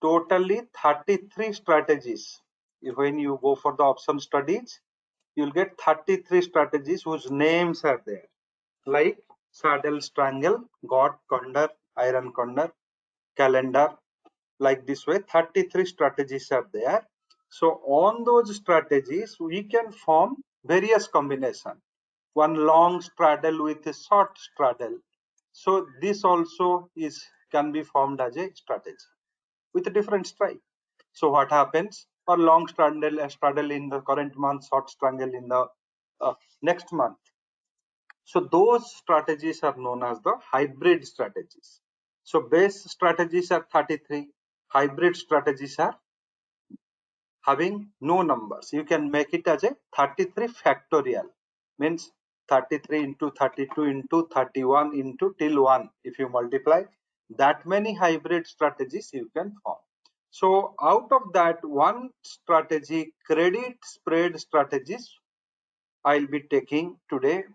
totally 33 strategies. When you go for the option studies, you'll get 33 strategies whose names are there, like saddle strangle, god corner, iron corner, calendar, like this way 33 strategies are there. So on those strategies we can form various combination, one long straddle with a short straddle. So this also is can be formed as a strategy with a different strike. So what happens, a long straddle, a straddle in the current month, short straddle in the next month. So those strategies are known as the hybrid strategies. So base strategies are 33, hybrid strategies are having no numbers. You can make it as a 33 factorial, means 33 into 32 into 31 into till 1. If you multiply, that many hybrid strategies you can form. So out of that, one strategy, credit spread strategies, I'll be taking today.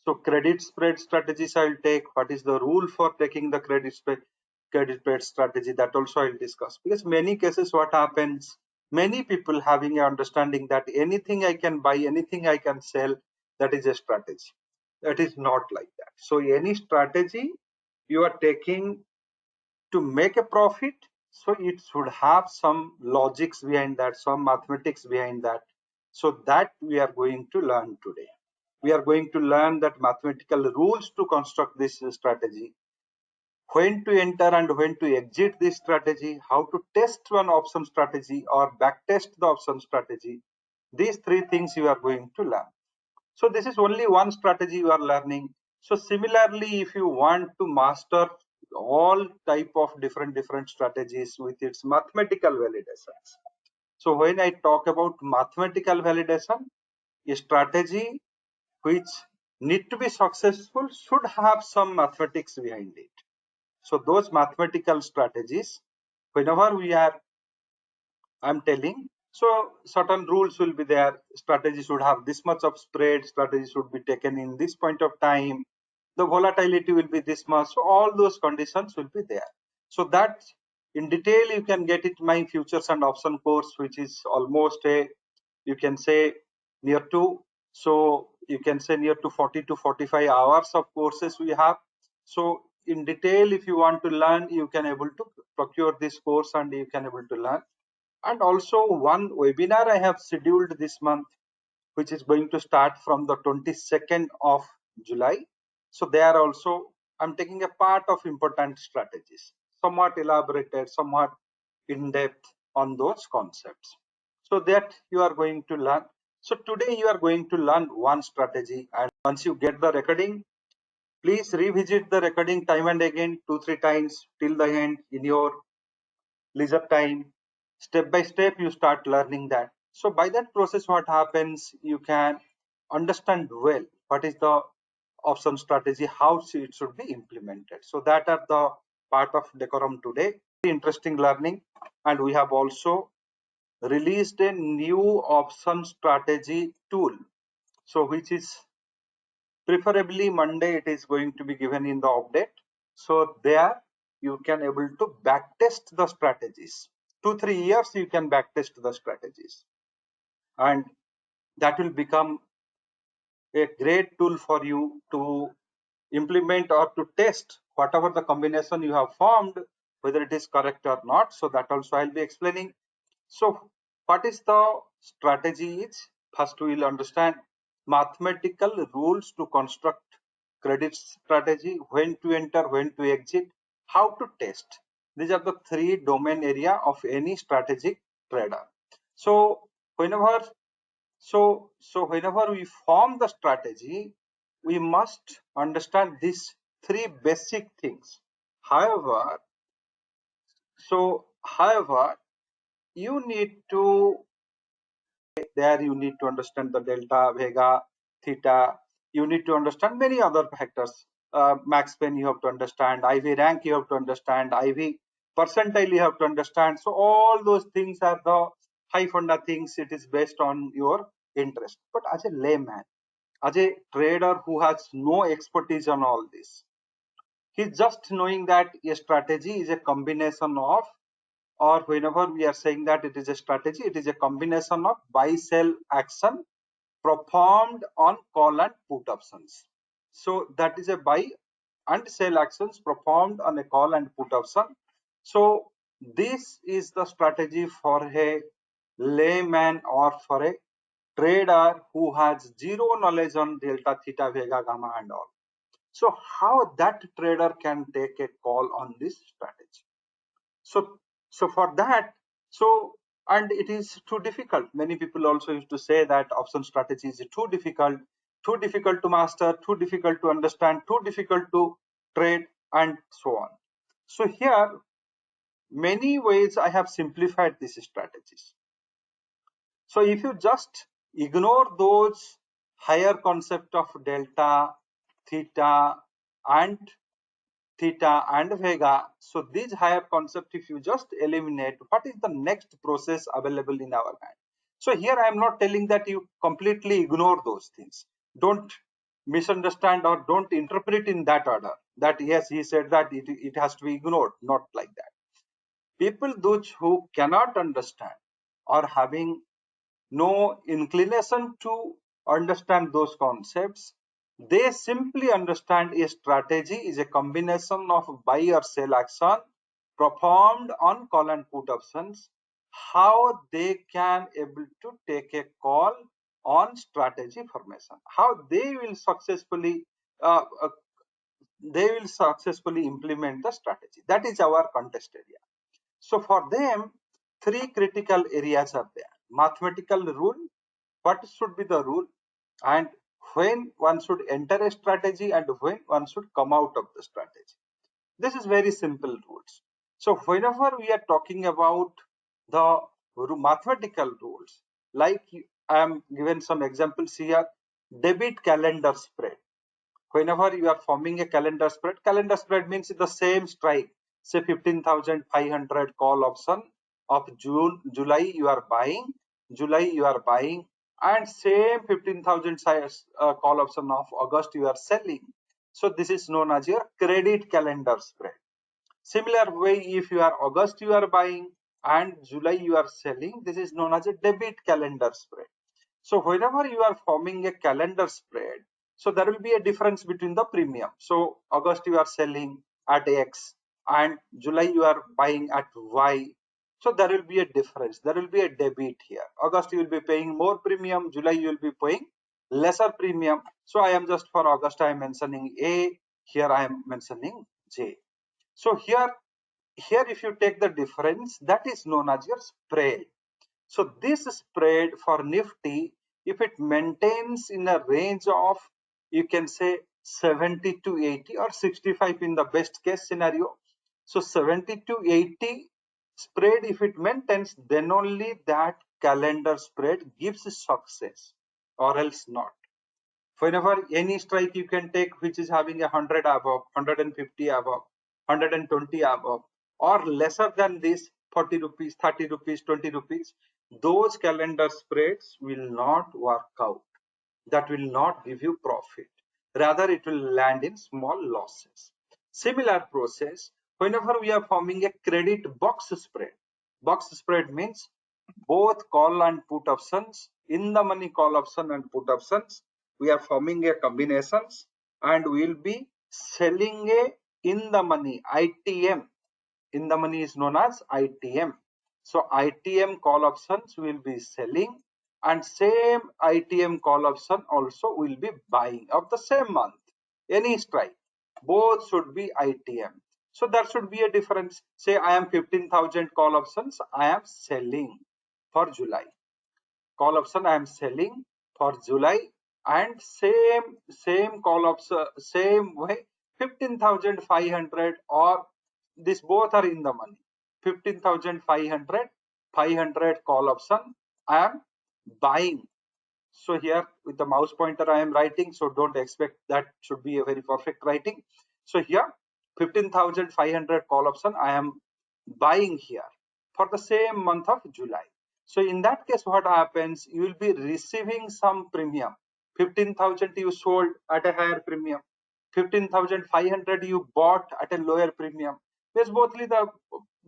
So credit spread strategies I'll take. What is the rule for taking the credit spread strategy? That also I'll discuss. Because many cases what happens, many people having an understanding that anything I can buy, anything I can sell, that is a strategy. That is not like that. So any strategy you are taking to make a profit, so it should have some logics behind that, some mathematics behind that. So that we are going to learn today. We are going to learn that mathematical rules to construct this strategy, when to enter and when to exit this strategy, how to test one option strategy or backtest the option strategy. These three things you are going to learn. So this is only one strategy you are learning. So similarly, if you want to master all type of different strategies with its mathematical validations. So when I talk about mathematical validation, a strategy which need to be successful should have some mathematics behind it. So those mathematical strategies, whenever we are, I'm telling, so certain rules will be there. Strategy should have this much of spread, strategy should be taken in this point of time, the volatility will be this much. So all those conditions will be there. So that in detail you can get it my futures and option course, which is almost a, you can say near to, so you can say near to 40 to 45 hours of courses we have. So in detail, if you want to learn, you can able to procure this course and you can able to learn. And also one webinar I have scheduled this month, which is going to start from the 22nd of July. So there also I'm taking a part of important strategies, somewhat elaborated, somewhat in depth on those concepts. So that you are going to learn. So today you are going to learn one strategy, and once you get the recording, please revisit the recording time and again 2-3 times till the end in your leisure time. Step by step you start learning that. So by that process what happens, you can understand well what is the option strategy, how it should be implemented. So that are the part of decorum today. Interesting learning. And we have also released a new option strategy tool, so which is preferably Monday it is going to be given in the update. So there you can able to backtest the strategies. 2-3 years you can backtest the strategies, and that will become a great tool for you to implement or to test whatever the combination you have formed, whether it is correct or not. So that also I'll be explaining. So what is the strategy is? First we will understand mathematical rules to construct credit strategy, when to enter, when to exit, how to test. These are the three domain area of any strategic trader. So whenever whenever we form the strategy, we must understand these three basic things. However, you need to, there you need to understand the delta, vega, theta. You need to understand many other factors. Max Pen you have to understand, IV rank you have to understand, IV percentile you have to understand. So all those things are the high funda things. It is based on your interest. But as a layman, as a trader who has no expertise on all this, he's just knowing that a strategy is a combination of or whenever we are saying that it is a strategy, it is a combination of buy sell action performed on call and put options. So that is a buy and sell actions performed on a call and put option. So this is the strategy for a layman or for a trader who has zero knowledge on delta, theta, vega, gamma and all. So how that trader can take a call on this strategy? So for that, and it is too difficult. Many people also used to say that option strategy is too difficult to master, too difficult to understand, too difficult to trade, and so on. So here, many ways I have simplified these strategies. So if you just ignore those higher concept of delta, theta, and theta and vega, so these higher concept, if you just eliminate, what is the next process available in our hand? So here I am not telling that you completely ignore those things. Don't misunderstand or don't interpret in that order that yes, he said that it has to be ignored. Not like that. People those who cannot understand or having no inclination to understand those concepts, they simply understand a strategy is a combination of buy or sell action performed on call and put options. How they can able to take a call on strategy formation, how uh, uh, they will successfully implement the strategy. That is our contest area. So for them, three critical areas are there. Mathematical rule, what should be the rule, and when one should enter a strategy and when one should come out of the strategy. This is very simple rules. So whenever we are talking about the mathematical rules, like I am given some examples here, debit calendar spread. Whenever you are forming a calendar spread means the same strike, say 15,500 call option of June, July you are buying, and same 15,000 call option of August you are selling. So this is known as your credit calendar spread. Similar way, if you are August you are buying and July you are selling, this is known as a debit calendar spread. So whenever you are forming a calendar spread, so there will be a difference between the premium. So August you are selling at X and July you are buying at Y. So there will be a difference. There will be a debit here. August you will be paying more premium. July you will be paying lesser premium. So I am just for August I am mentioning A. Here I am mentioning J. So here if you take the difference, that is known as your spread. So this spread for Nifty, if it maintains in a range of, you can say 70 to 80 or 65 in the best case scenario. So 70 to 80 spread, if it maintains, then only that calendar spread gives success, or else not. Whenever any strike you can take which is having 100 above, 150 above, 120 above, or lesser than this, 40 rupees, 30 rupees, 20 rupees, those calendar spreads will not work out. That will not give you profit. Rather, it will land in small losses. Similar process, whenever we are forming a credit box spread. Box spread means both call and put options, in the money call option and put options, we are forming a combinations and we will be selling a in the money ITM. In the money is known as ITM. So ITM call options will be selling and same ITM call option also will be buying of the same month. Any strike, both should be ITM. So there should be a difference. Say I am 15,000 call options, I am selling for July. Call option I am selling for July, and same call option, same way 15,500, or this both are in the money. 15,500, 500 call option I am buying. So here with the mouse pointer I am writing, so don't expect that should be a very perfect writing. So here 15,500 call option I am buying here for the same month of July. So in that case, what happens, you will be receiving some premium. 15,000 you sold at a higher premium, 15,500 you bought at a lower premium. Yes,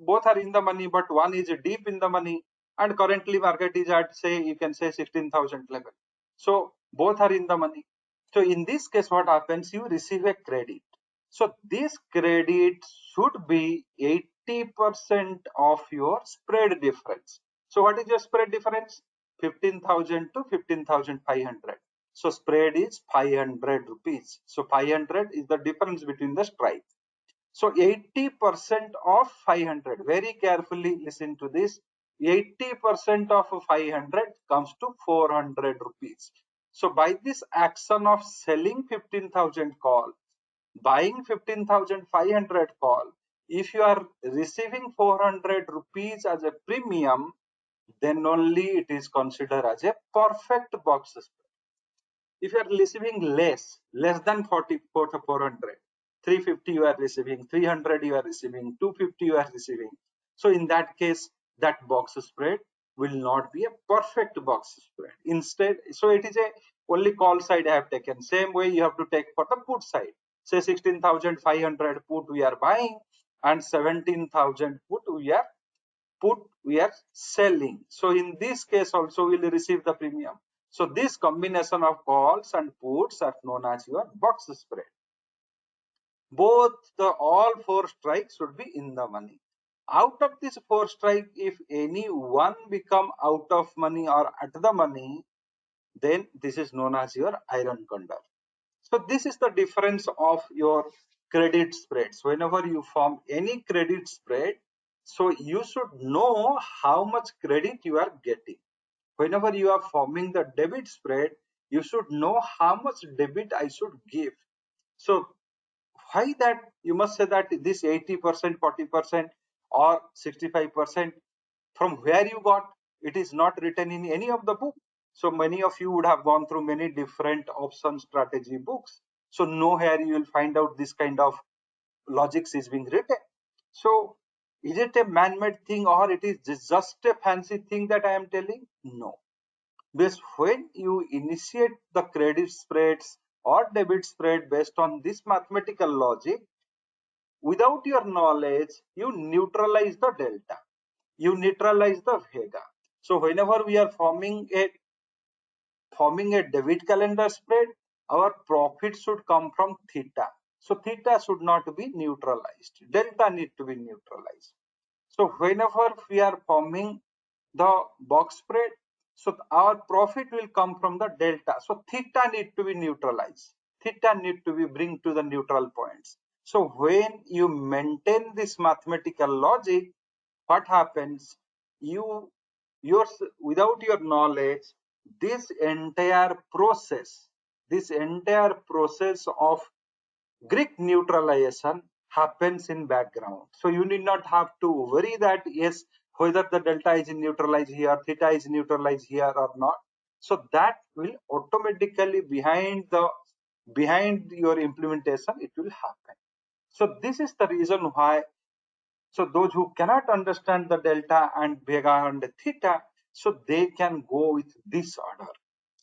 both are in the money, but one is deep in the money, and currently market is at, say, you can say 16,000 level. So both are in the money. So in this case, what happens? You receive a credit. So this credit should be 80% of your spread difference. So what is your spread difference? 15,000 to 15,500. So spread is 500 rupees. So 500 is the difference between the strike. So 80% of 500, very carefully listen to this, 80% of 500 comes to 400 rupees. So by this action of selling 15,000 call, buying 15,500 call, if you are receiving 400 rupees as a premium, then only it is considered as a perfect box spread. If you are receiving less than 400, 350 you are receiving, 300 you are receiving, 250 you are receiving. So in that case, that box spread will not be a perfect box spread. Instead, so it is a only call side I have taken. Same way you have to take for the put side. Say 16,500 put we are buying and 17,000 put we are selling. So in this case also we will receive the premium. So this combination of calls and puts are known as your box spread. Both the all four strikes should be in the money. Out of this four strike, if any one become out of money or at the money, then this is known as your iron condor. So this is the difference of your credit spreads. Whenever you form any credit spread, so you should know how much credit you are getting. Whenever you are forming the debit spread, you should know how much debit I should give. So why that you must say that this 80%, 40% or 65% from where you got, it is not written in any of the book. So many of you would have gone through many different option strategy books. So nowhere you will find out this kind of logics is being written. So is it a man-made thing or it is just a fancy thing that I am telling? No. Because when you initiate the credit spreads or debit spread based on this mathematical logic, without your knowledge, you neutralize the delta. You neutralize the vega. So whenever we are forming a debit calendar spread, our profit should come from theta. So theta should not be neutralized. Delta need to be neutralized. So whenever we are forming the box spread, so our profit will come from the delta. So theta need to be neutralized. Theta need to be bring to the neutral points. So when you maintain this mathematical logic, what happens? You without your knowledge, this entire process of Greek neutralization happens in background. So you need not have to worry that yes, whether the delta is neutralized here, theta is neutralized here or not. So that will automatically behind your implementation, it will happen. So this is the reason why. So those who cannot understand the delta and vega and theta, so they can go with this order.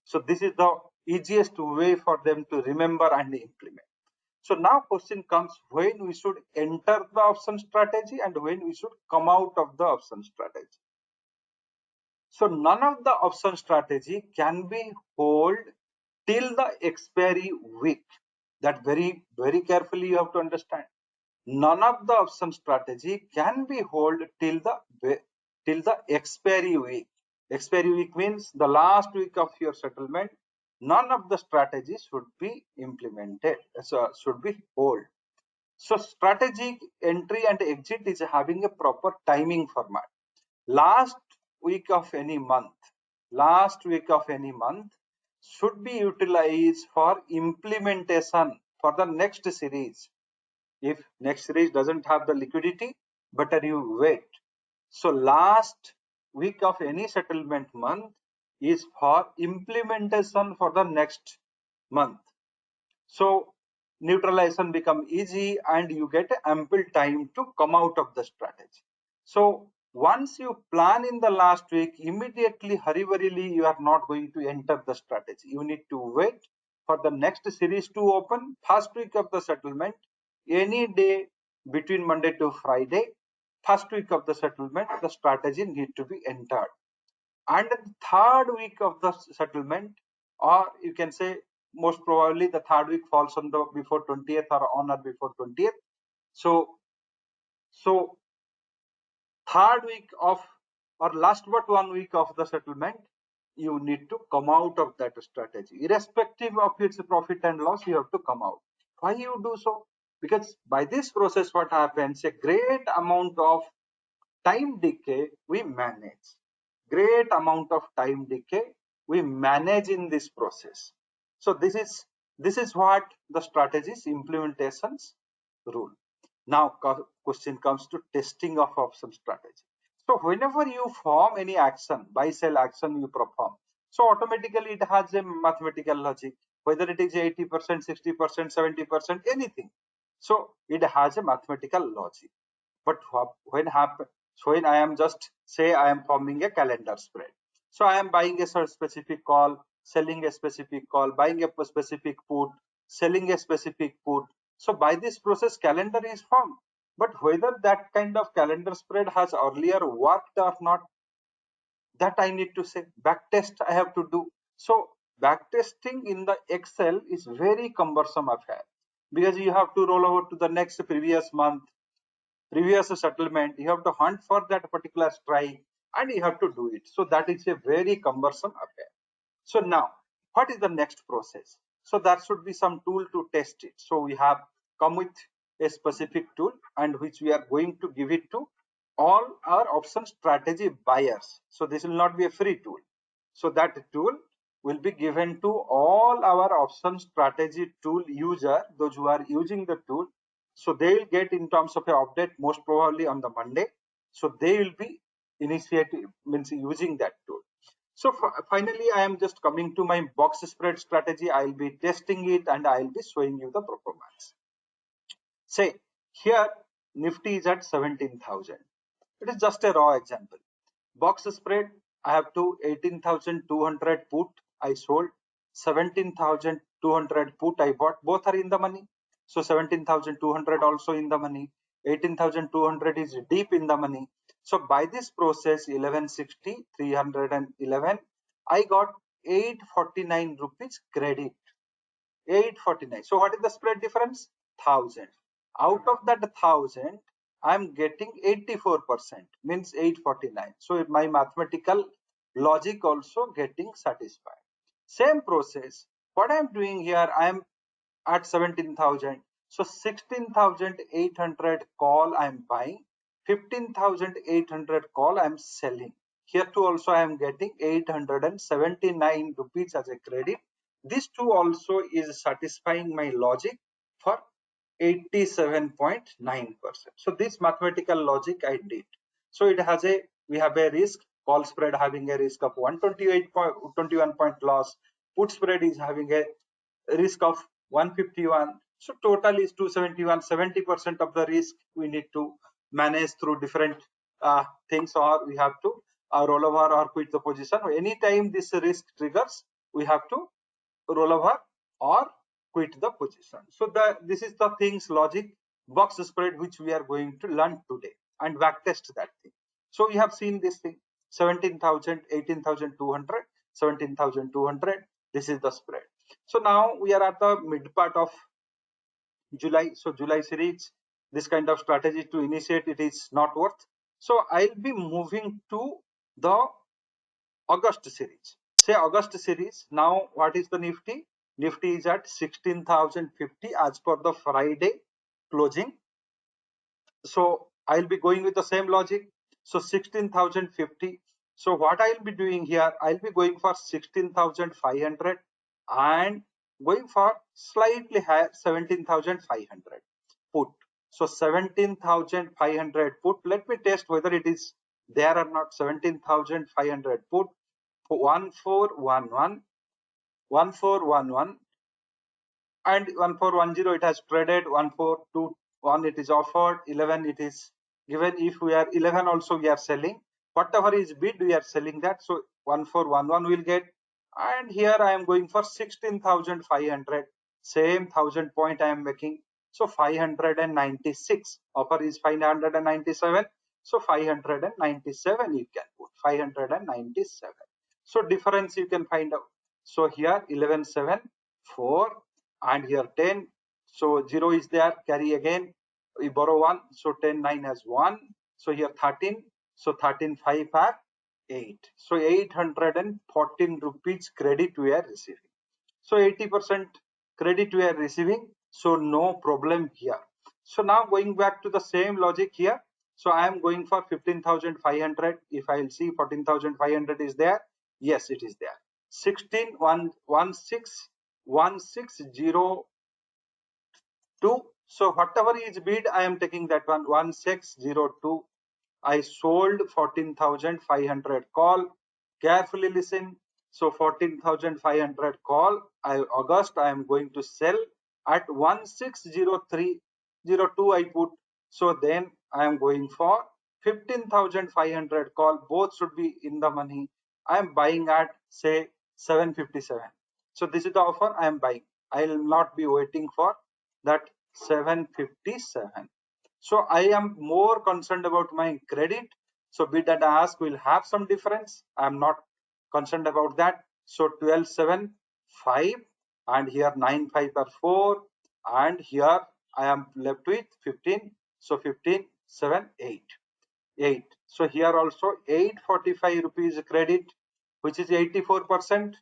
So this is the easiest way for them to remember and implement. So now question comes when we should enter the option strategy and when we should come out of the option strategy. So none of the option strategy can be hold till the expiry week. That very carefully you have to understand. None of the option strategy can be hold till the expiry week. Expiry week means the last week of your settlement. None of the strategies should be implemented. So should be hold. So strategic entry and exit is having a proper timing format. Last week of any month, last week of any month should be utilized for implementation for the next series. If next series doesn't have the liquidity, better you wait. So last week of any settlement month is for implementation for the next month. So neutralization become easy and you get ample time to come out of the strategy. So once you plan in the last week, immediately hurriedly you are not going to enter the strategy. You need to wait for the next series to open first week of the settlement, any day between Monday to Friday, first week of the settlement, the strategy need to be entered. And the third week of the settlement, or you can say most probably the third week falls on the before 20th or on or before 20th. So third week of or last but 1 week of the settlement, you need to come out of that strategy. Irrespective of its profit and loss, you have to come out. Why you do so? Because by this process, what happens, a great amount of time decay we manage. Great amount of time decay we manage in this process. So this is what the strategies implementations rule. Now question comes to testing of option strategy. So whenever you form any action, buy sell action you perform, so automatically it has a mathematical logic, whether it is 80%, 60%, 70%, anything. So it has a mathematical logic. But when happen, so when I am just say I am forming a calendar spread. So I am buying a specific call, selling a specific call, buying a specific put, selling a specific put. So by this process, calendar is formed. But whether that kind of calendar spread has earlier worked or not, that I need to say. Backtest I have to do. So backtesting in the Excel is very cumbersome affair, because you have to roll over to the next previous month, previous settlement, you have to hunt for that particular strike and you have to do it. So that is a very cumbersome affair. So now what is the next process? So there should be some tool to test it. So we have come with a specific tool and which we are going to give it to all our option strategy buyers. So this will not be a free tool. So that tool will be given to all our option strategy tool user, those who are using the tool. So they will get in terms of a update most probably on the Monday. So they will be initiating, means using that tool. So finally, I am just coming to my box spread strategy. I'll be testing it and I'll be showing you the performance. Say here Nifty is at 17,000. It is just a raw example. Box spread, I have to 18,200 put I sold, 17,200 put I bought. Both are in the money. So 17,200 also in the money. 18,200 is deep in the money. So by this process 1160, 311, I got 849 rupees credit. 849. So what is the spread difference? 1,000. Out of that 1,000, I'm getting 84%, means 849. So my mathematical logic also getting satisfied. Same process. What I'm doing here, I'm at 17,000. So 16,800 call I'm buying, 15,800 call I'm selling. Here too also I am getting 879 rupees as a credit. This too also is satisfying my logic for 87.9%. So this mathematical logic I did. So it has a, we have a risk, call spread having a risk of 121 point loss, put spread is having a risk of 151. So total is 271. 70% of the risk we need to manage through different things, or we have to roll over or quit the position. Anytime this risk triggers, we have to roll over or quit the position. So this is the things logic box spread which we are going to learn today and backtest that thing. So we have seen this thing 17,000, 18,200, 17,200. This is the spread. So now we are at the mid part of July. So July series, this kind of strategy to initiate it is not worth. So I'll be moving to the August series. Say August series. Now what is the Nifty? Nifty is at 16,050 as per the Friday closing. So I'll be going with the same logic. So 16,050. So what I'll be doing here, I'll be going for 16,500 and going for slightly higher 17,500 put. So 17,500 put. Let me test whether it is there or not. 17,500 put. 1411, 1411 and 1410 it has traded. 1421 it is offered. 11 it is given. If we are 11 also we are selling, whatever is bid we are selling that. So 1411 will get, and here I am going for 16,500, same 1,000 point I am making. So 596, offer is 597. So 597 you can put 597. So difference you can find out. So here 11 7 4 and here 10. So 0 is there, carry again. We borrow 1. So 10 9 has 1. So here 13. So 13 5 are 8. So 814 rupees credit we are receiving. So 80% credit we are receiving. So no problem here. So now going back to the same logic here. So I am going for 15,500. If I will see 14,500 is there. Yes, it is there. 16 1 1 6 1 6 0 2. So whatever is bid, I am taking that one 1602. I sold 14,500 call. Carefully listen. So 14,500 call. August I am going to sell at 160302 I put. So then I am going for 15,500 call. Both should be in the money. I am buying at say 757. So this is the offer I am buying. I will not be waiting for that 757. So I am more concerned about my credit. So bid and ask will have some difference. I am not concerned about that. So 12 7 5 and here 9 5 are 4 and here I am left with 15. So 15 7 8 8. So here also 845 rupees credit, which is 84%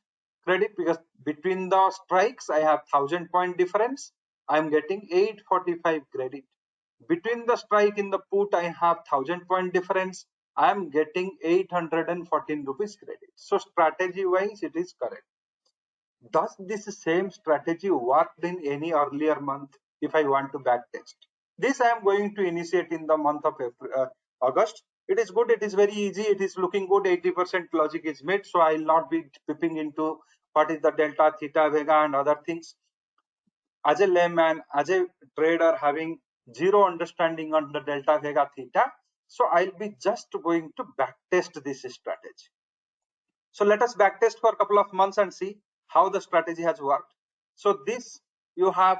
credit, because between the strikes I have 1000 point difference. I am getting 845 credit. Between the strike in the put I have 1000 point difference. I am getting 814 rupees credit. So strategy wise it is correct. Does this same strategy worked in any earlier month? If I want to backtest this, I am going to initiate in the month of August. It is good, it is very easy, it is looking good. 80% logic is made, so I will not be peeping into what is the delta, theta, vega and other things. As a layman, as a trader having zero understanding on the delta, vega, theta, so I'll be just going to backtest this strategy. So let us backtest for a couple of months and see how the strategy has worked. So this you have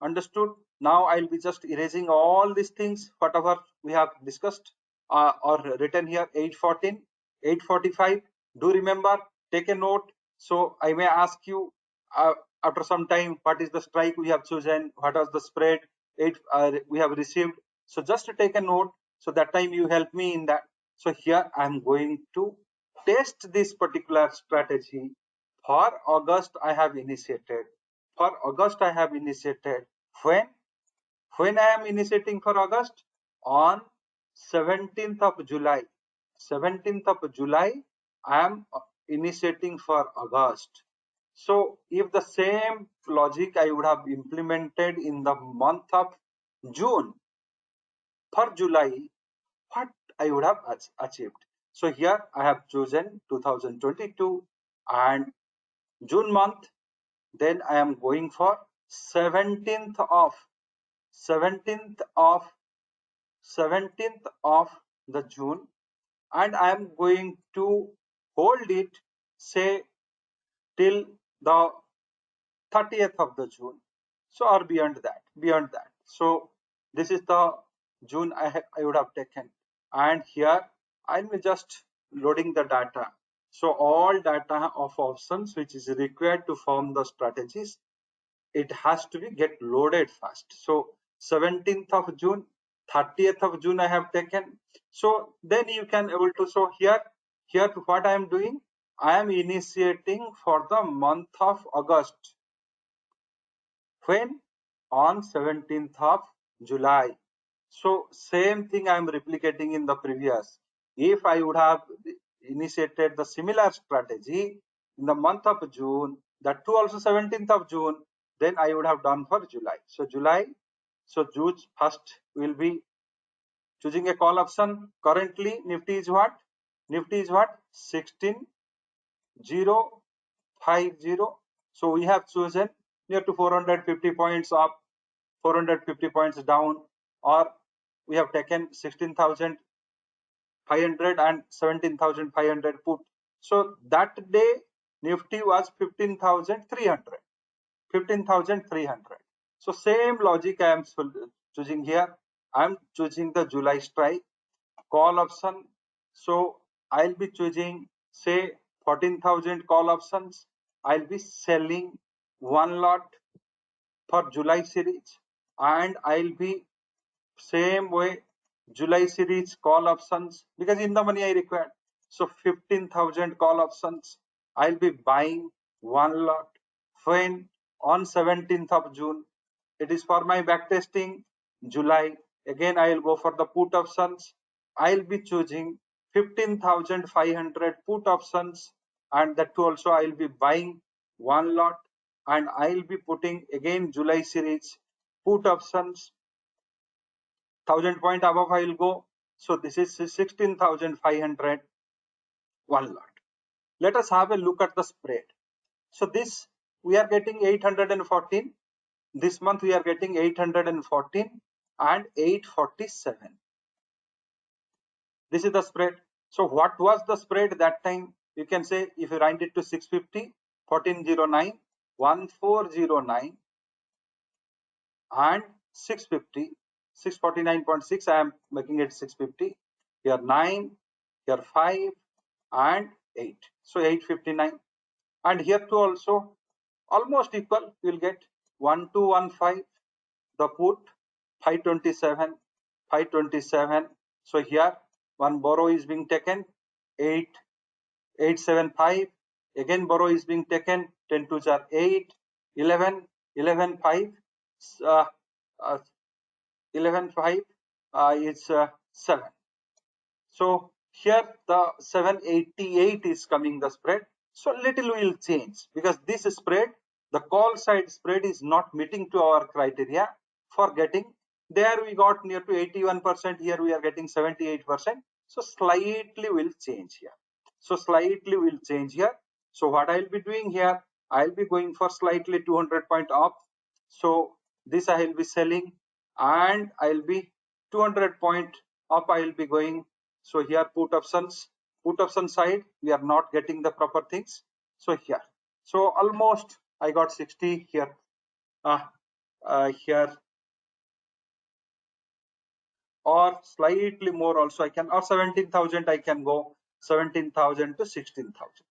understood. Now I'll be just erasing all these things, whatever we have discussed or written here. 814, 845. Do remember, take a note. So I may ask you after some time, what is the strike we have chosen? What was the spread we have received? So just to take a note. So that time you help me in that. So here I'm going to test this particular strategy. For August I have initiated. For August I have initiated. When I am initiating for August? On 17th of July. 17th of July I am initiating for August. So if the same logic I would have implemented in the month of June, for July, what I would have achieved. So here I have chosen 2022 and June month. Then I am going for 17th of 17th of 17th of the June, and I am going to hold it say till the 30th of the June. So or beyond that. So this is the June I would have taken, and here I'm just loading the data. So all data of options which is required to form the strategies, it has to be get loaded first. So 17th of June, 30th of June I have taken. So then you can able to, so here what I am doing, I am initiating for the month of August. When? On 17th of July. So same thing I am replicating in the previous. If I would have initiated the similar strategy in the month of June, that too also 17th of June, then I would have done for July. So July, so June first will be choosing a call option. Currently Nifty is what? Nifty is what? 16,050. So we have chosen near to 450 points up, 450 points down, or we have taken 16,500 and 17,500 put. So that day Nifty was 15,300. 15,300. So same logic I am choosing here. I am choosing the July strike. call option. So I'll be choosing say 14,000 call options. I'll be selling one lot for July series, and I'll be same way July series call options because in the money I required. So 15,000 call options. I'll be buying one lot when on 17th of June. It is for my back testing. July. Again, I'll go for the put options. I'll be choosing 15,500 put options, and that too also I'll be buying one lot, and I'll be putting again July series put options 1,000 point above I will go. So this is 16,500 one lot. Let us have a look at the spread. So this we are getting 814. This month we are getting 814 and 847. This is the spread. So what was the spread that time? You can say if you write it to 650, 1409, 1409 and 650, 649.6. I am making it 650. Here 9, here 5 and 8. So 859. And here too also almost equal. You will get 1215. The put 527, 527. So here one borrow is being taken 875. Again borrow is being taken 10 to 8, 11, 11 5. Uh, uh, 11 5 is 7. So here the 788 is coming the spread. So little will change because this spread, the call side spread is not meeting to our criteria for getting. There we got near to 81%. Here we are getting 78%. So slightly will change here. So slightly will change here. So what I'll be doing here, I'll be going for slightly 200 point up. So this I will be selling, and I'll be 200 point up. I will be going. So here put option side, we are not getting the proper things. So here, so almost I got 60 here. Here or slightly more also I can, or 17,000 I can go 17,000 to 16,000.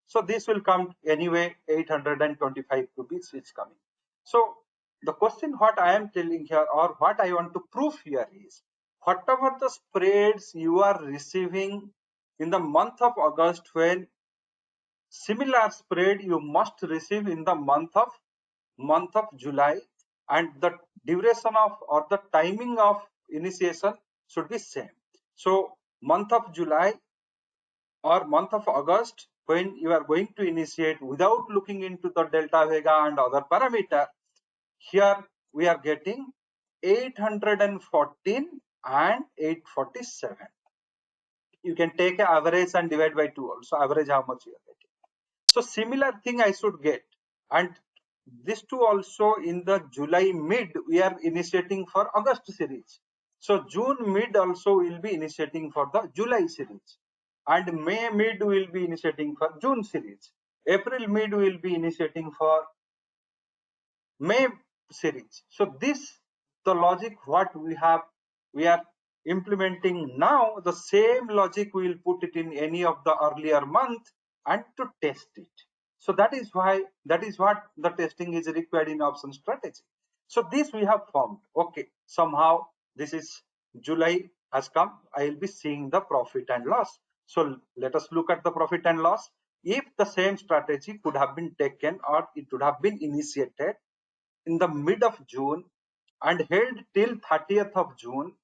So this will come anyway 825 rupees is coming. So the question what I am telling here or what I want to prove here is whatever the spreads you are receiving in the month of August, when similar spread you must receive in the month of July, and the duration of or the timing of initiation should be same. So month of July or month of August, when you are going to initiate without looking into the delta vega and other parameter, here we are getting 814 and 847. You can take an average and divide by 2 also, average how much you are getting. So similar thing I should get, and this too also in the July mid we are initiating for August series. So June mid also will be initiating for the July series, and May mid will be initiating for June series. April mid will be initiating for May series. So this the logic what we are implementing now. The same logic we will put it in any of the earlier month and to test it. So that is what the testing is required in option strategy. So this we have formed. Okay, somehow this is July has come. I will be seeing the profit and loss. So let us look at the profit and loss. If the same strategy could have been taken or it would have been initiated in the mid of June and held till 30th of June,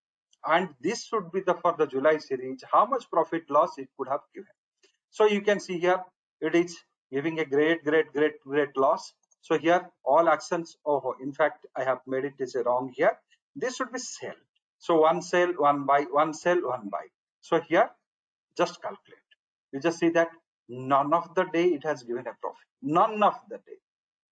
and this should be the for the July series, how much profit loss it could have given. So you can see here it is giving a great loss. So here all actions, oh in fact I have made it is wrong here. This should be sell. So one sell, one buy, one sell, one buy. So here just calculate. You just see that none of the day it has given a profit. None of the day.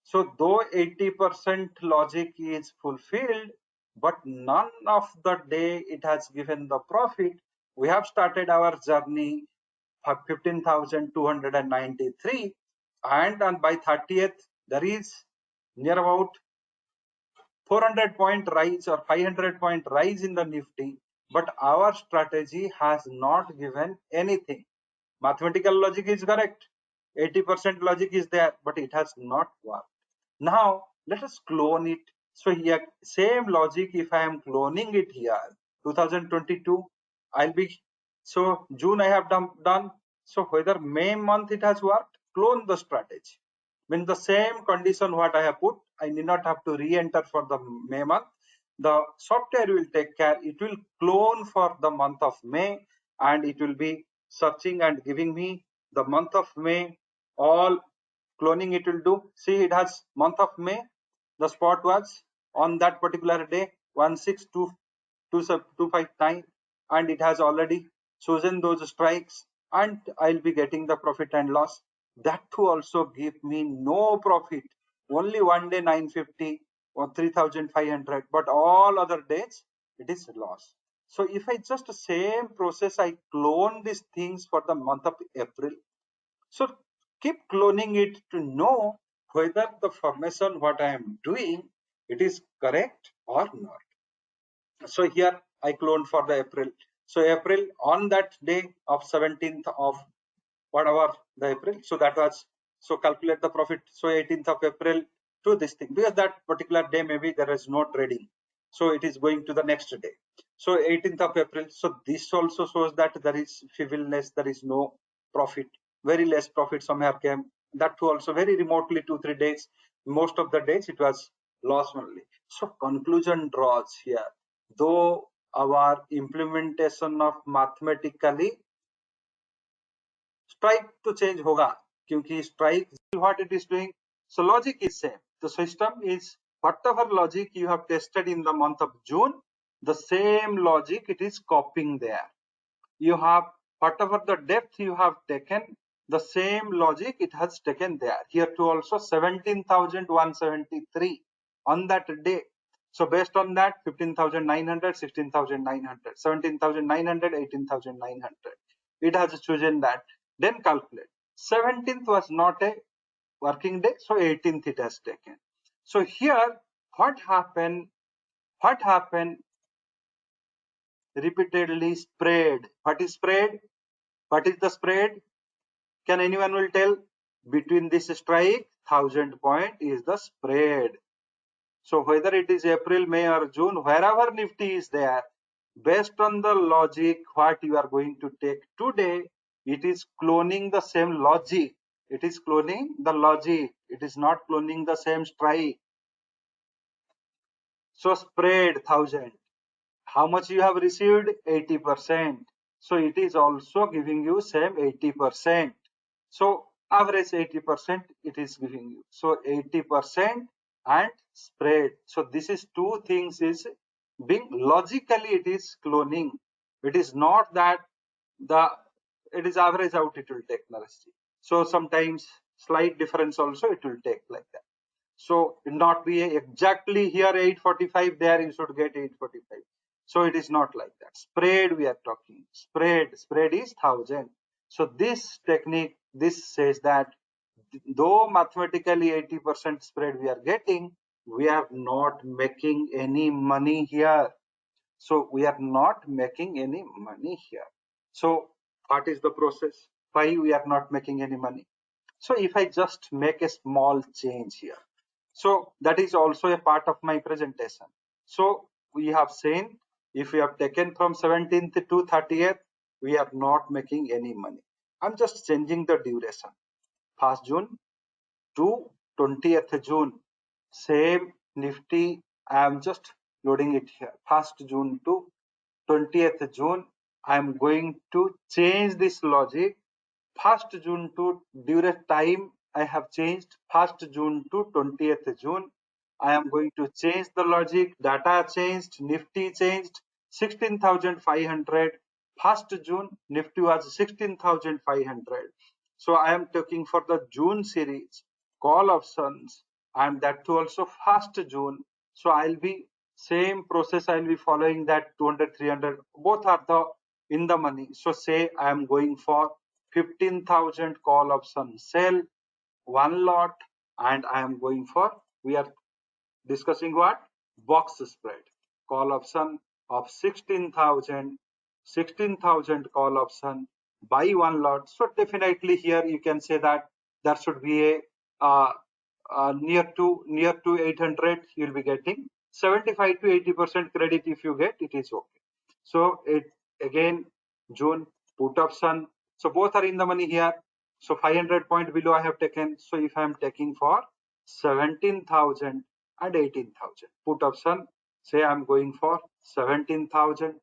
So though 80% logic is fulfilled, but none of the day it has given the profit. We have started our journey for 15,293, and by 30th there is near about 400 point rise or 500 point rise in the Nifty. but our strategy has not given anything. Mathematical logic is correct. 80% logic is there, but it has not worked. Now let us clone it. So here, same logic, if I am cloning it here, 2022, I'll be, so June I have done. So whether May month it has worked, clone the strategy. When the same condition what I have put, I need not have to re-enter for the May month. The software will take care. It will clone for the month of May, and it will be searching and giving me the month of May. All cloning it will do. See, it has month of May. The spot was on that particular day 162,259, and it has already chosen those strikes, and I'll be getting the profit and loss. That too also give me no profit. Only one day 950 or 3,500, but all other days it is loss. So if I just same process, I clone these things for the month of April. So keep cloning it to know whether the formation what I am doing, it is correct or not. So here I cloned for the April. So April, on that day of 17th of whatever the April, so that was, so calculate the profit. So 18th of April to this thing, because that particular day maybe there is no trading, so it is going to the next day. So 18th of April, so this also shows that there is feebleness, there is no profit, very less profit somewhere came. That too also very remotely 2-3 days. Most of the days it was loss only. So conclusion draws here, though our implementation of mathematically, strike to change hoga, क्योंकि strike what it is doing. So logic is same. The system is whatever logic you have tested in the month of June, the same logic it is copying there. You have whatever the depth you have taken, the same logic it has taken there. Here too also 17,173 on that day. So based on that, 15,900, 16,900, 17,900, 18,900. It has chosen that. Then calculate. 17th was not a working day, so 18th it has taken. So here, what happened? What happened? Repeatedly spread. What is spread? What is the spread? Can anyone will tell? Between this strike, 1,000 point is the spread. So whether it is April, May or June, wherever Nifty is there, based on the logic what you are going to take today, it is cloning the same logic. It is cloning the logic. It is not cloning the same strike. So spread 1,000. How much you have received? 80%. So it is also giving you same 80%. So average 80% it is giving you. So 80% and spread. So this is two things is being logically it is cloning. It is not that the it is average out it will take narrative. So sometimes slight difference also it will take like that. So it not be exactly here 845, there you should get 845. So it is not like that. Spread we are talking. Spread is 1,000. So this technique, this says that though mathematically 80% spread we are getting, we are not making any money here. So we are not making any money here. So what is the process? Why we are not making any money? So if I just make a small change here, so that is also a part of my presentation. So we have seen if we have taken from 17th to 30th, we are not making any money. I'm just changing the duration. 1st June to 20th June. Same Nifty, I am just loading it here. 1st June to 20th June. I am going to change this logic. 1st June to during time I have changed 1st June to 20th June. I am going to change the logic. Data changed, Nifty changed, 16,500. 1st June, Nifty was 16,500. So I am taking for the June series, call options, and that too also 1st June. So I'll be same process. I'll be following that 200, 300. Both are the in the money. So say I am going for 15,000 call option sell one lot, and I am going for, we are discussing what? Box spread. Call option of 16,000 call option, buy one lot. So definitely here you can say that there should be a near to 800 you'll be getting 75 to 80% credit. If you get it is okay. So it again June put option, so both are in the money here. So 500 point below I have taken. So if I am taking for 17,000 and 18,000 put option, say I'm going for 17,000,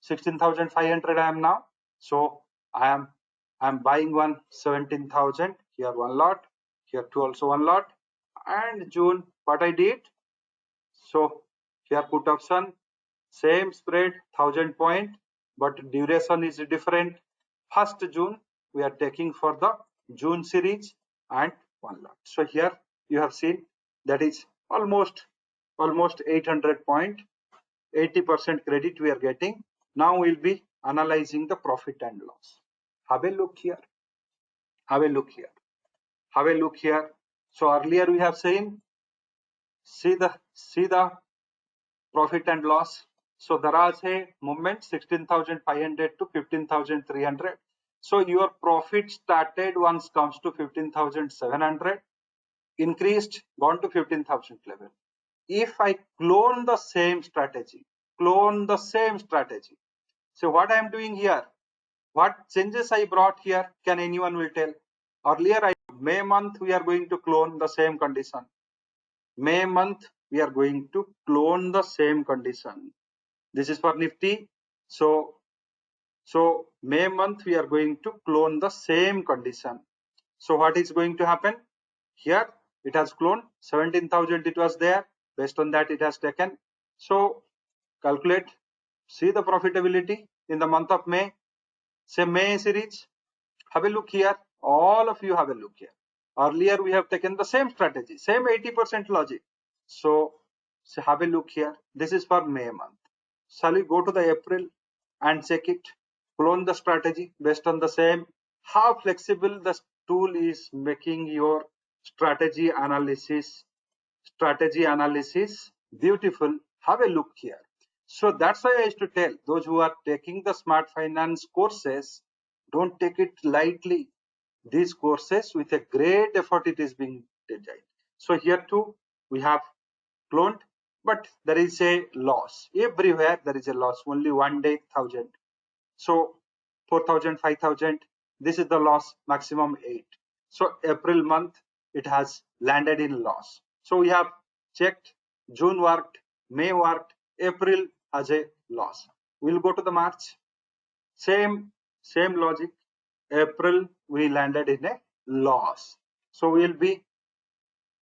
16,500 I am now. So I'm buying one 17,000, here one lot, here two also one lot. And June what I did, so here put option, same spread 1,000 point, but duration is different. First June we are taking for the June series and one lot. So here you have seen that is almost 800 point, 80% credit we are getting. Now we'll be analyzing the profit and loss. Have a look here. Have a look here. Have a look here. So earlier we have seen, see the profit and loss. So there is a movement 16,500 to 15,300. So your profit started once comes to 15,700, increased, gone to 15,000 level. If I clone the same strategy, so what I am doing here, what changes I brought here, can anyone will tell? Earlier May month we are going to clone the same condition. May month we are going to clone the same condition. This is for Nifty. So May month we are going to clone the same condition. So what is going to happen? Here it has cloned 17,000, it was there. Based on that it has taken. So calculate, see the profitability in the month of May. Say May series. Have a look here. All of you have a look here. Earlier we have taken the same strategy, same 80% logic. So have a look here. This is for May month. Shall we go to the April and check it? Clone the strategy based on the same. How flexible the tool is making your strategy analysis beautiful. Have a look here. So that's why I used to tell those who are taking the smart finance courses, don't take it lightly. These courses with a great effort it is being designed. So here too we have cloned, but there is a loss everywhere. There is a loss only one day 1,000. So 4,000, 5,000, this is the loss, maximum 8. So April month it has landed in loss. So we have checked, June worked, May worked, April has a loss. We'll go to the March. Same logic. April we landed in a loss. So we'll be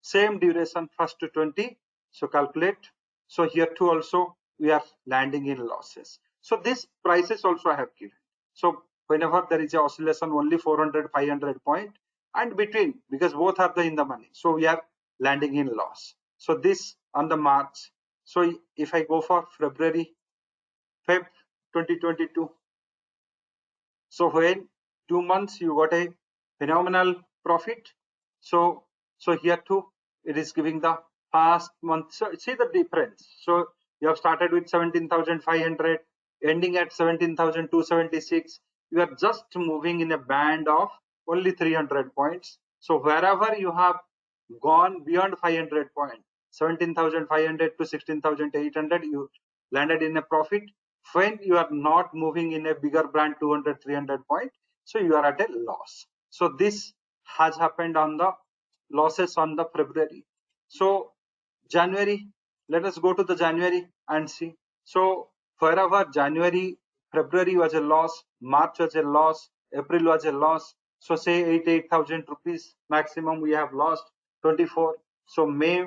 same duration first to 20. So calculate. So here too also we are landing in losses. So these prices also I have given. So whenever there is a oscillation only 400, 500 point and between, because both are in the money. So we are landing in loss. So this on the March. So if I go for February, Feb 2022. So when 2 months you got a phenomenal profit. So here too it is giving the past month. So see the difference. So you have started with 17,500, ending at 17,276. You are just moving in a band of only 300 points. So wherever you have gone beyond 500 points, 17,500 to 16,800, you landed in a profit. When you are not moving in a bigger brand 200, 300 point, so you are at a loss. So this has happened on the losses on the February. So January, let us go to the January and see. So wherever January, February was a loss, March was a loss, April was a loss. So say 8,000 rupees maximum we have lost, 24. So May,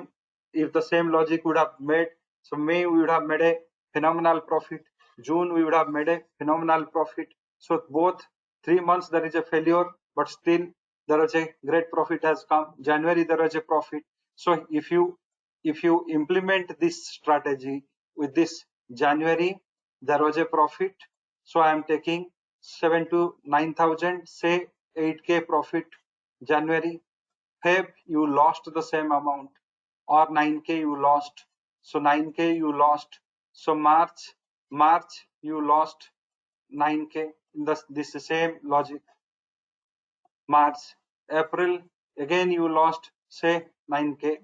if the same logic would have made, so May we would have made a phenomenal profit. June we would have made a phenomenal profit. So both 3 months there is a failure, but still there was a great profit has come. January there was a profit. So if you implement this strategy with this January, there was a profit. So I am taking 7 to 9,000, say 8k profit. January, Feb you lost the same amount, or 9k you lost. So 9k you lost. So March March, you lost 9K in this same logic. March, April, again you lost say 9K.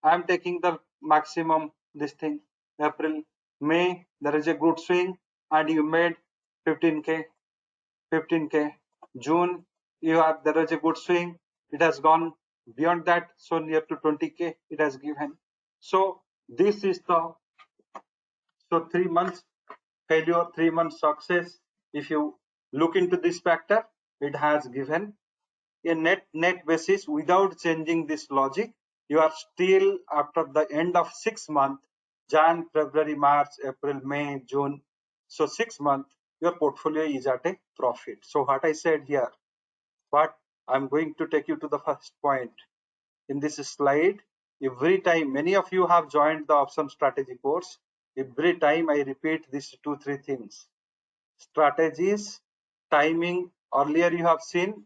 I am taking the maximum this thing. April, May, there is a good swing and you made 15K. 15K. June, there is a good swing. It has gone beyond that, so near to 20K it has given. So this is the 3 months failure, 3 months success. If you look into this factor, it has given a net basis without changing this logic. You are still after the end of 6 months, Jan, February, March, April, May, June. So 6 months, your portfolio is at a profit. So what I said here, but I'm going to take you to the first point. In this slide, every time, many of you have joined the option strategy course. Every time I repeat these 2-3 things. Strategies, timing, earlier you have seen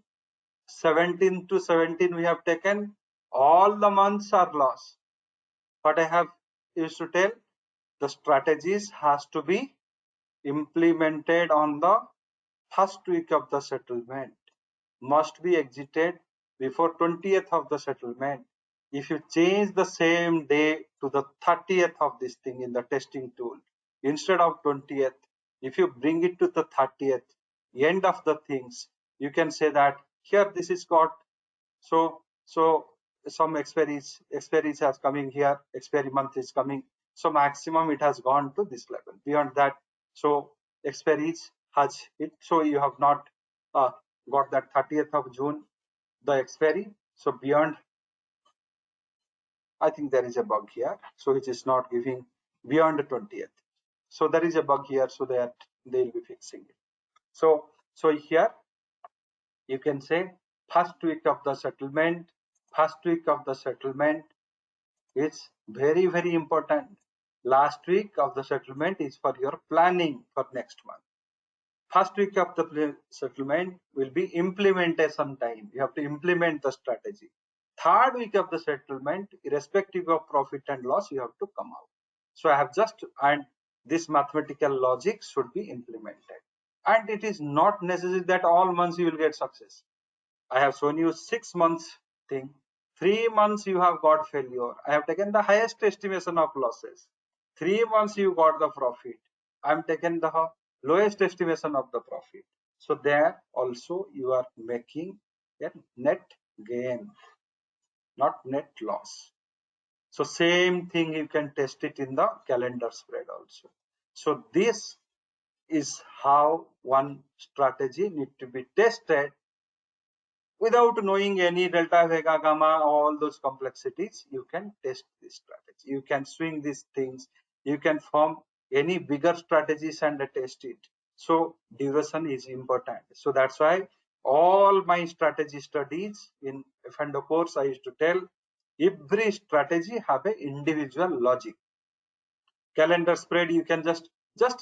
17 to 17 we have taken, all the months are lost. But I have used to tell, the strategies has to be implemented on the first week of the settlement, must be exited before 20th of the settlement. If you change the same day to the 30th of this thing in the testing tool, instead of 20th, if you bring it to the 30th, end of the things, you can say that here this is got, so some expiries has coming here, expiry month is coming, so maximum it has gone to this level. Beyond that, so expiries has hit, so you have not got that 30th of June the expiry. So beyond, I think there is a bug here, so it is not giving beyond the 20th. So there is a bug here, so that they will be fixing it. So here you can say first week of the settlement. First week of the settlement is very important. Last week of the settlement is for your planning for next month. First week of the settlement will be implementation time. You have to implement the strategy. Third week of the settlement, irrespective of profit and loss, you have to come out. So I have just, and this mathematical logic should be implemented. And it is not necessary that all months you will get success. I have shown you 6 months thing. 3 months you have got failure. I have taken the highest estimation of losses. 3 months you got the profit. I am taken the lowest estimation of the profit. So there also you are making a net gain, not net loss. So same thing you can test it in the calendar spread also. So this is how one strategy need to be tested without knowing any delta, vega, gamma, all those complexities. You can test this strategy. You can swing these things. You can form any bigger strategies and test it. So duration is important. So that's why all my strategy studies in F&O course, I used to tell every strategy have a individual logic. Calendar spread, you can just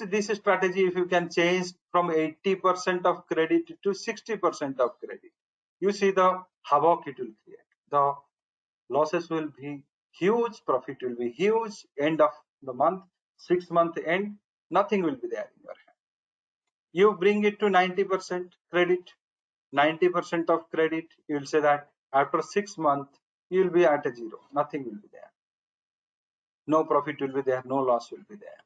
this strategy, if you can change from 80% of credit to 60% of credit, you see the havoc it will create. The losses will be huge, profit will be huge. End of the month, 6-month end, nothing will be there in your hand. You bring it to 90% credit, 90% of credit, you will say that after 6 months you will be at a zero, nothing will be there, no profit will be there, no loss will be there.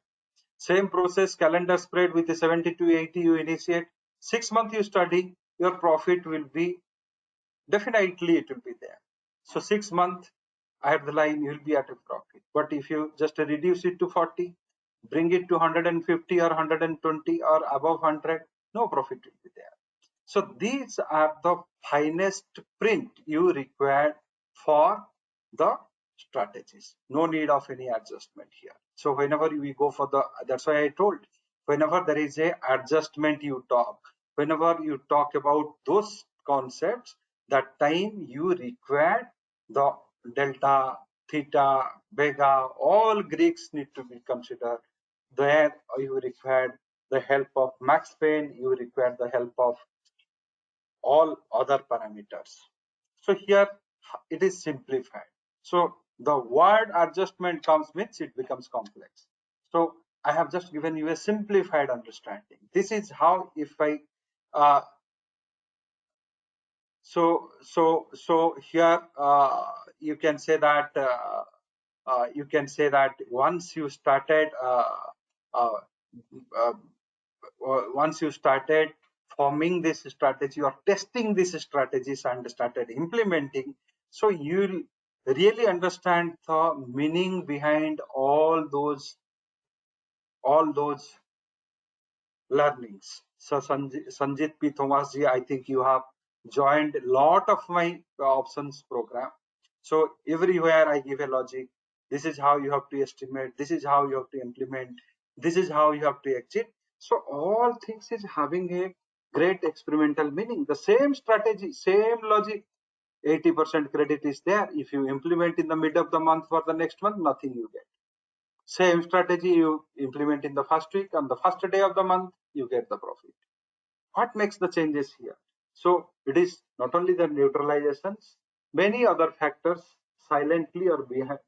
Same process, calendar spread with the 70 to 80 you initiate. 6 months you study, your profit will be, definitely it will be there. So 6 months at the line, you will be at a profit. But if you just reduce it to 40, bring it to 150 or 120 or above 100, no profit will be there. So these are the finest print you require for the strategies. No need of any adjustment here. So whenever we go for the, that's why I told, whenever there is a adjustment you talk, whenever you talk about those concepts, that time you require the delta, theta, vega, all Greeks need to be considered. There you require the help of Max Payne, you require the help of all other parameters. So here it is simplified. So the word adjustment comes means it becomes complex. So I have just given you a simplified understanding. This is how, if I uh, so here you can say that once you started uh, uh, once you started forming this strategy or testing these strategies and started implementing, so you'll really understand the meaning behind all those learnings. So Sanjit P. Thomas ji, I think you have joined a lot of my options program. So everywhere I give a logic. This is how you have to estimate. This is how you have to implement. This is how you have to exit. So all things is having a great experimental meaning. The same strategy, same logic. 80% credit is there. If you implement in the mid of the month for the next month, nothing you get. Same strategy you implement in the first week, on the first day of the month, you get the profit. What makes the changes here? So it is not only the neutralizations, many other factors silently or behind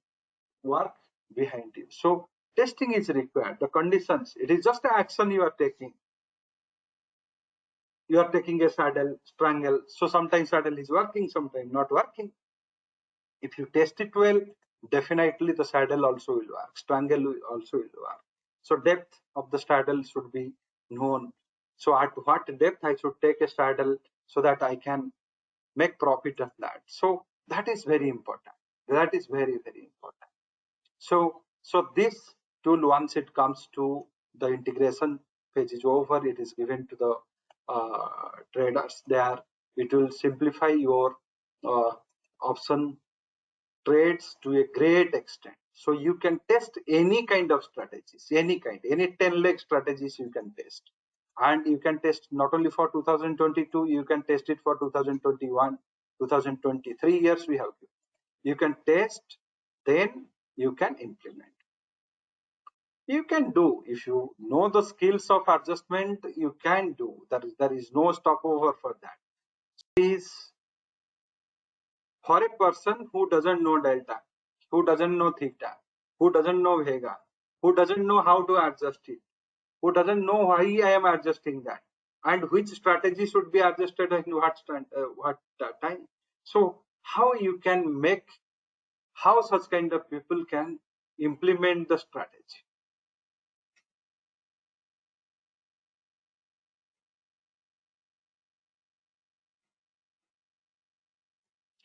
work behind you. So testing is required. The conditions, it is just an action you are taking. You are taking a saddle, strangle. So sometimes saddle is working, sometimes not working. If you test it well, definitely the saddle also will work, strangle also will work. So depth of the saddle should be known. So at what depth I should take a saddle so that I can make profit of that. So that is very important. That is very, very important. So this tool, once it comes to the integration page is over, it is given to the traders there. It will simplify your option trades to a great extent. So you can test any kind of strategies, any 10 leg strategies you can test. And you can test not only for 2022, you can test it for 2021, 2023 years we have. You can test, then you can implement. You can do, if you know the skills of adjustment, you can do. There is no stopover for that. Is for a person who doesn't know delta, who doesn't know theta, who doesn't know vega, who doesn't know how to adjust it, who doesn't know why I am adjusting that, and which strategy should be adjusted in what time. So how you can make, how such kind of people can implement the strategy.